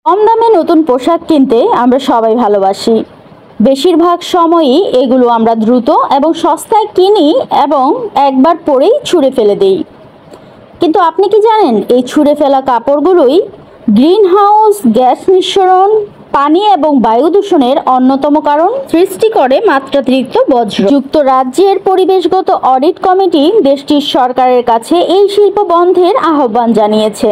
কম দামে নতুন পোশাক কিনতে আমরা সবাই ভালোবাসি। বেশিরভাগ সময়ই এগুলো আমরা দ্রুত এবং সস্তায় কিনি এবং একবার পরেই ছুঁড়ে ফেলে দিই। কিন্তু আপনি কি জানেন, এই ছুঁড়ে ফেলা কাপড়গুলোই গ্রিনহাউস গ্যাস নিঃসরণ, পানি এবং বায়ু দূষণের অন্যতম কারণ সৃষ্টি করে মাত্রাতিরিক্ত বজ্র। যুক্তরাজ্যের পরিবেশগত অডিট কমিটি দেশটির সরকারের কাছে এই শিল্প বন্ধের আহ্বান জানিয়েছে।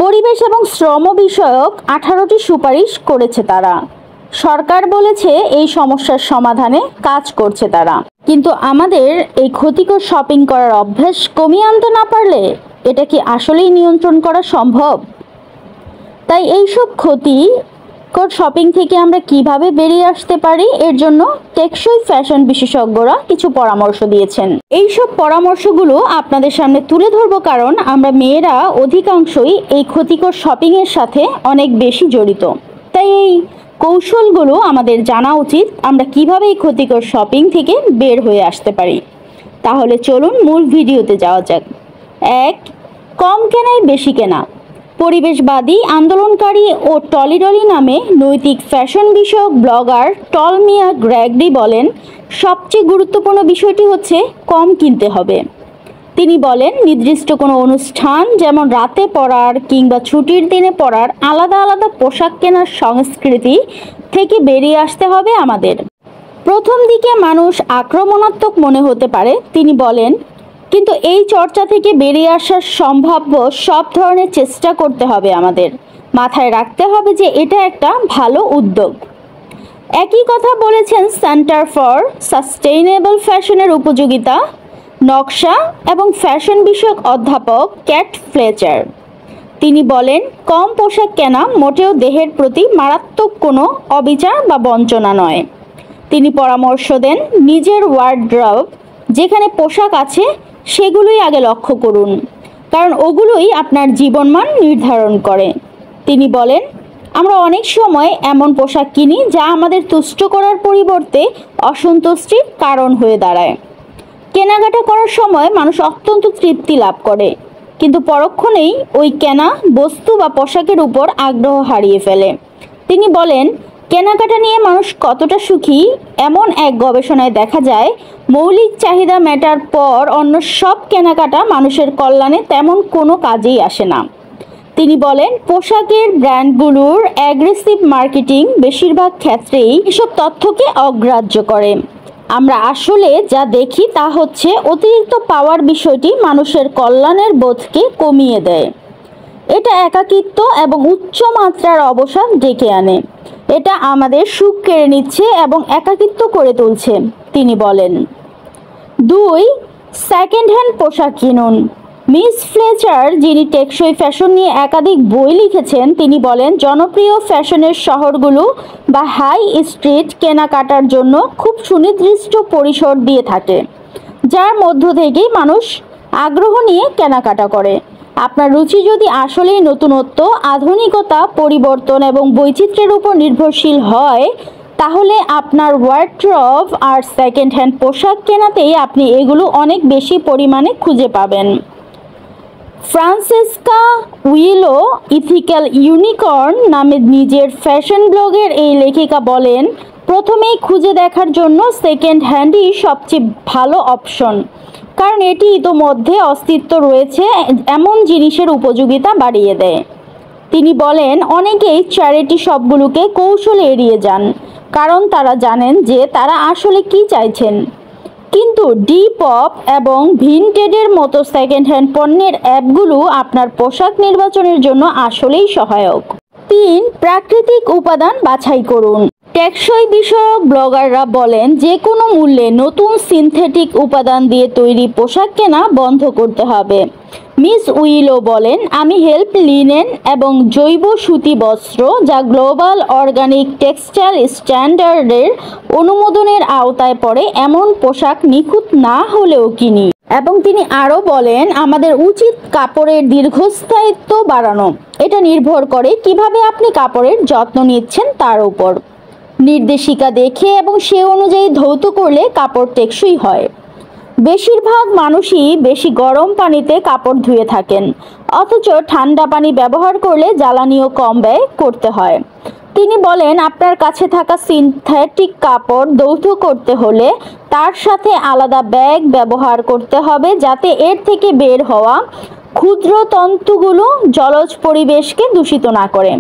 পরিবেশ এবং শ্রম বিষয়ক 18টি সুপারিশ করেছে তারা। সরকার বলেছে এই সমস্যার সমাধানে কাজ করছে তারা। কিন্তু আমাদের এই ক্ষতিকর শপিং করার অভ্যাস কমিয়ে আনতে না পারলে এটা কি আসলেই নিয়ন্ত্রণ করা সম্ভব? তাই এইসব ক্ষতিকর শপিং থেকে আমরা কিভাবে বেরিয়ে আসতে পারি, এর জন্য টেকসই ফ্যাশন বিশেষজ্ঞরা কিছু পরামর্শ দিয়েছেন। এইসব পরামর্শগুলো আপনাদের সামনে তুলে ধরবো, কারণ আমরা মেয়েরা অধিকাংশই এই ক্ষতিকর শপিংয়ের সাথে অনেক বেশি জড়িত। তাই এই কৌশলগুলো আমাদের জানা উচিত, আমরা কিভাবে এই ক্ষতিকর শপিং থেকে বের হয়ে আসতে পারি। তাহলে চলুন মূল ভিডিওতে যাওয়া যাক। 1. কম কেনায় বেশি কেনা। পরিবেশবাদী আন্দোলনকারী ও টলিডলি নামে নৈতিক ফ্যাশন বিষয়ক ব্লগার টলমিয়া গ্রেগরি বলেন, সবচেয়ে গুরুত্বপূর্ণ বিষয়টি হচ্ছে কম কিনতে হবে। তিনি বলেন, নির্দিষ্ট কোনো অনুষ্ঠান যেমন রাতে পরার কিংবা ছুটির দিনে পরার আলাদা আলাদা পোশাক কেনার সংস্কৃতি থেকে বেরিয়ে আসতে হবে আমাদের। প্রথম দিকে মানুষ আক্রমণাত্মক মনে হতে পারে, তিনি বলেন, কিন্তু এই চর্চা থেকে বেরিয়ে আসার সম্ভাব্য সব ধরনের চেষ্টা করতে হবে আমাদের। মাথায় রাখতে হবে যে এটা একটা ভালো উদ্যোগ। একই কথা বলেছেন সেন্টার ফর সাস্টেইনেবল ফ্যাশনের উপযোগিতা, নকশা এবং ফ্যাশন বিষয়ক অধ্যাপক ক্যাট ফ্লেচার। তিনি বলেন, কম পোশাক কেনা মোটেও দেহের প্রতি মারাত্মক কোনো অবিচার বা বঞ্চনা নয়। তিনি পরামর্শ দেন, নিজের ওয়ার্ড্রব যেখানে পোশাক আছে সেগুলোই আগে লক্ষ্য করুন, কারণ ওগুলোই আপনার জীবনমান নির্ধারণ করে। তিনি বলেন, আমরা অনেক সময় এমন পোশাক কিনি যা আমাদের তুষ্ট করার পরিবর্তে অসন্তুষ্টির কারণ হয়ে দাঁড়ায়। কেনাকাটা করার সময় মানুষ অত্যন্ত তৃপ্তি লাভ করে, কিন্তু পরক্ষণেই ওই কেনা বস্তু বা পোশাকের উপর আগ্রহ হারিয়ে ফেলে। তিনি বলেন, কেনাকাটা নিয়ে মানুষ কতটা সুখী, এমন এক গবেষণায় দেখা যায়, মৌলিক চাহিদা মেটার পর অন্য সব কেনাকাটা মানুষের কল্যাণে তেমন কোনো কাজেই আসে না। তিনি বলেন, পোশাকের ব্র্যান্ডগুলোর অ্যাগ্রেসিভ মার্কেটিং বেশিরভাগ ক্ষেত্রেই এসব তথ্যকে অগ্রাহ্য করে। আমরা আসলে যা দেখি তা হচ্ছে অতিরিক্ত পাওয়ার বিষয়টি মানুষের কল্যাণের বোধকে কমিয়ে দেয়। এটা একাকিত্ব এবং উচ্চ মাত্রার অবসাদ ডেকে আনে। এটা আমাদের সুখ কেড়ে নিচ্ছে এবং একাকিত্ব করে তুলছে, তিনি বলেন। 2. সেকেন্ড হ্যান্ড পোশাক কিনুন। মিস ফ্লেচার, যিনি টেকসই ফ্যাশন নিয়ে একাধিক বই লিখেছেন, তিনি বলেন, জনপ্রিয় ফ্যাশনের শহরগুলো বা হাই স্ট্রিট কেনাকাটার জন্য খুব সুনির্দিষ্ট পরিসর দিয়ে থাকে, যার মধ্য থেকেই মানুষ আগ্রহ নিয়ে কেনাকাটা করে। আপনার রুচি যদি আসলেই নতুনত্ব, আধুনিকতা, পরিবর্তন এবং বৈচিত্র্যের উপর নির্ভরশীল হয়, তাহলে আপনার ওয়ার্ড্রব আর সেকেন্ড হ্যান্ড পোশাক কেনাতেই আপনি এগুলো অনেক বেশি পরিমাণে খুঁজে পাবেন। ফ্রান্সেসকা উইলো ইথিক্যাল ইউনিকর্ন নামে নিজের ফ্যাশন ব্লগের এই লেখিকা বলেন, প্রথমেই খুঁজে দেখার জন্য সেকেন্ড হ্যান্ডই সবচেয়ে ভালো অপশন, কারণ এটি ইতোমধ্যে অস্তিত্ব রয়েছে এমন জিনিসের উপযোগিতা বাড়িয়ে দেয়। তিনি বলেন, অনেকেই চ্যারিটি শপগুলোকে কৌশলে এড়িয়ে যান, কারণ তারা জানেন যে তারা আসলে কি চাইছেন। কিন্তু ডিপপ এবং ভিনটেডের মতো সেকেন্ড হ্যান্ড পণ্যের অ্যাপগুলো আপনার পোশাক নির্বাচনের জন্য আসলেই সহায়ক। 3. প্রাকৃতিক উপাদান বাছাই করুন। টেকসই বিষয়ক ব্লগাররা বলেন, যে কোনো মূল্যে নতুন সিনথেটিক উপাদান দিয়ে তৈরি পোশাক কেনা বন্ধ করতে হবে। মিস উইলো বলেন, আমি হেল্প লিনেন এবং জৈব সুতি বস্ত্র, যা গ্লোবাল অর্গানিক টেক্সটাইল স্ট্যান্ডার্ডের অনুমোদনের আওতায় পড়ে, এমন পোশাক নিখুঁত না হলেও কিনি। এবং তিনি আরও বলেন, আমাদের উচিত কাপড়ের দীর্ঘস্থায়িত্ব বাড়ানো। এটা নির্ভর করে কিভাবে আপনি কাপড়ের যত্ন নিচ্ছেন তার উপর। নির্দেশিকা দেখে এবং সে অনুযায়ী ধৌত করলে কাপড় টেকসই হয়। বেশিরভাগ মানুষই বেশি গরম পানিতে কাপড় ধুয়ে থাকেন, অথচ ঠান্ডা পানি ব্যবহার করলে জ্বালানিও কম ব্যয় করতে হয়। তিনি বলেন, আপনার কাছে থাকা সিনথেটিক কাপড় ধৌত করতে হলে তার সাথে আলাদা ব্যাগ ব্যবহার করতে হবে, যাতে এর থেকে বের হওয়া ক্ষুদ্র তন্তুগুলো জলজ পরিবেশকে দূষিত না করে।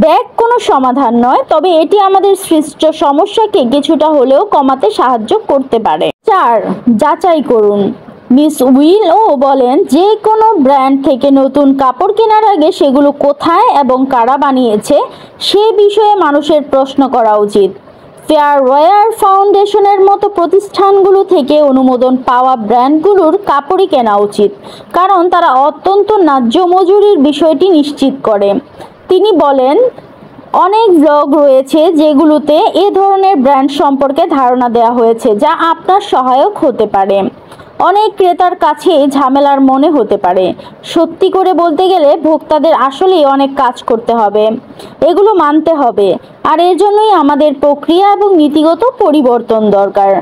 ব্যাগ কোনো সমাধান নয়, তবে এটি আমাদের সৃষ্ট সমস্যাকে কিছুটা হলেও কমাতে সাহায্য করতে পারে। 4. যাচাই করুন। মিস উইলও বলেন, যে কোনো ব্র্যান্ড থেকে নতুন কাপড় কেনার আগে সেগুলো কোথায় এবং কারা বানিয়েছে সে বিষয়ে মানুষের প্রশ্ন করা উচিত। ফেয়ার ওয়্যার ফাউন্ডেশনের মতো প্রতিষ্ঠানগুলো থেকে অনুমোদন পাওয়া ব্র্যান্ডগুলোর কাপড়ই কেনা উচিত, কারণ তারা অত্যন্ত ন্যায্য মজুরির বিষয়টি নিশ্চিত করে। তিনি বলেন, অনেক ব্লগ রয়েছে যেগুলোতে এ ধরনের ব্র্যান্ড সম্পর্কে ধারণা দেওয়া হয়েছে, যা আপনার সহায়ক হতে পারে। অনেক ক্রেতার কাছে ঝামেলার মনে হতে পারে। সত্যি করে বলতে গেলে ভোক্তাদের আসলেই অনেক কাজ করতে হবে, এগুলো মানতে হবে, আর এর জন্যই আমাদের প্রক্রিয়া এবং নীতিগত পরিবর্তন দরকার।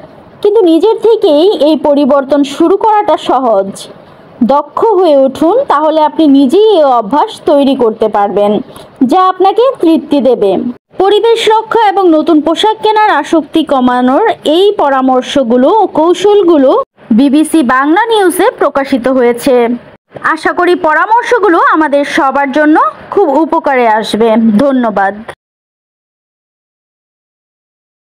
কিন্তু নিজের থেকেই এই পরিবর্তন শুরু করাটা সহজ। দক্ষ হয়ে উঠুন, তাহলে আপনি নিজেই এই অভ্যাস তৈরি করতে পারবেন যা আপনাকে তৃপ্তি দেবে। পরিবেশ রক্ষা এবং নতুন পোশাক কেনার আসক্তি কমানোর এই পরামর্শগুলো ও কৌশলগুলো বিবিসি বাংলা নিউজে প্রকাশিত হয়েছে। আশা করি পরামর্শগুলো আমাদের সবার জন্য খুব উপকারে আসবে। ধন্যবাদ।